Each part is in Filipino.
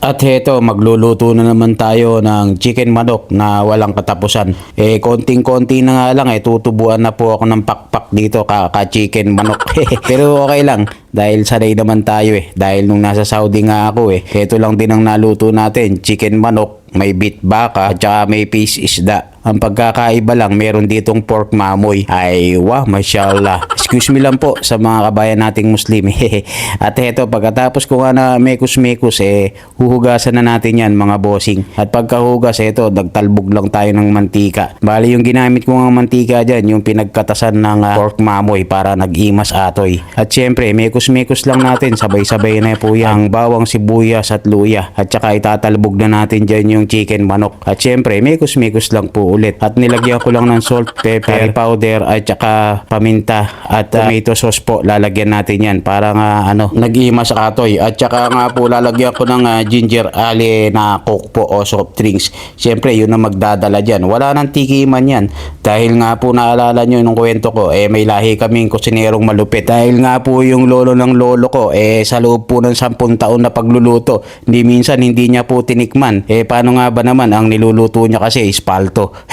At heto, magluluto na naman tayo ng chicken manok na walang katapusan. Konting-konti na nga lang tutubuan na po ako ng pakpak dito ka-chicken manok. Pero okay lang dahil sanay naman tayo Dahil nung nasa Saudi nga ako heto lang din ang naluto natin, chicken manok, may beef baka, at saka may fish isda. Ang pagkakaiba lang, meron ditong pork mamoy. Ay, wow, mashallah. Excuse me lang po sa mga kabayan nating Muslim. At heto, pagkatapos ko nga na mekus-mekus, huhugasan na natin yan mga bossing. At pagkahugas, heto, nagtalbog lang tayo ng mantika. Bali, yung ginamit ko ng mantika dyan, yung pinagkatasan ng pork mamoy para nag-imas atoy. At syempre, mekus-mekus lang natin, sabay-sabay na po yan. Ang bawang sibuyas at luya. At saka itatalbog na natin dyan yung chicken manok. At syempre, mekus-mekus lang po ulit. At nilagyan ko lang ng salt, pepper, powder at saka paminta at tomato sauce po. Lalagyan natin yan para nga nag-imas atoy. At saka nga po lalagyan ko ng ginger ale na coke po o soft drinks. Siyempre yun na magdadala dyan. Wala nang tikiman yan. Dahil nga po naalala nyo nung kwento ko may lahi kaming kusinerong malupit. Dahil nga po yung lolo ng lolo ko sa loob po ng 10 taon na pagluluto, hindi niya po tinikman. Paano nga ba naman ang niluluto niya kasi espalto.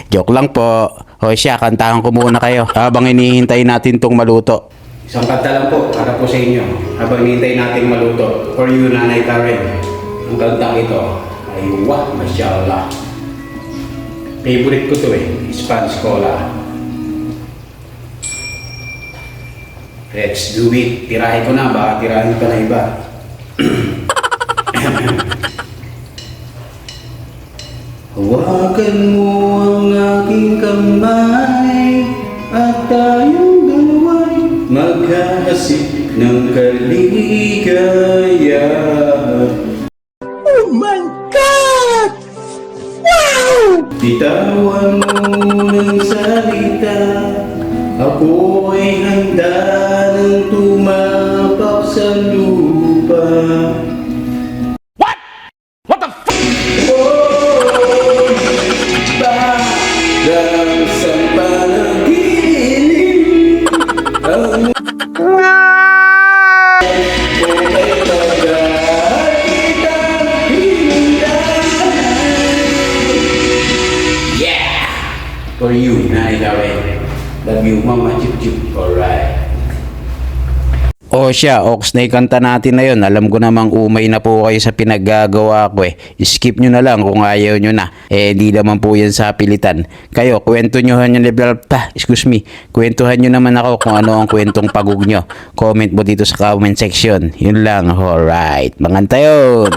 Joke lang po. O siya, kantahan ko muna kayo habang hinihintay natin tong maluto. Isang kanta lang po para po sa inyo habang hinihintay natin maluto. For you, Nanay Karen. Ang kanta ito ay wah, mashallah. Favorite ko to Spanish Cola. Let's do it. Tirahin ko na, baka tirahin ka na iba. Hawakan mo ang aking kamay at tayong dalawa'y maghahatid ng kaligaya. Oh my God! Wow! Bitawan mo ng salita, ako'y handa ng tumapak sa lupa. For you, Nanay Karen. Love you, Mama Chip Chip. Alright. O siya, Oxnay kanta natin na yun. Alam ko namang umay na po kayo sa pinaggagawa ko Skip nyo na lang kung ayaw nyo na. Di naman po yan sa pilitan. Kayo, kwento nyo kwentuhan nyo naman ako kung ano ang kwentong pagug nyo. Comment mo dito sa comment section. Yun lang. Alright. Manganta yun.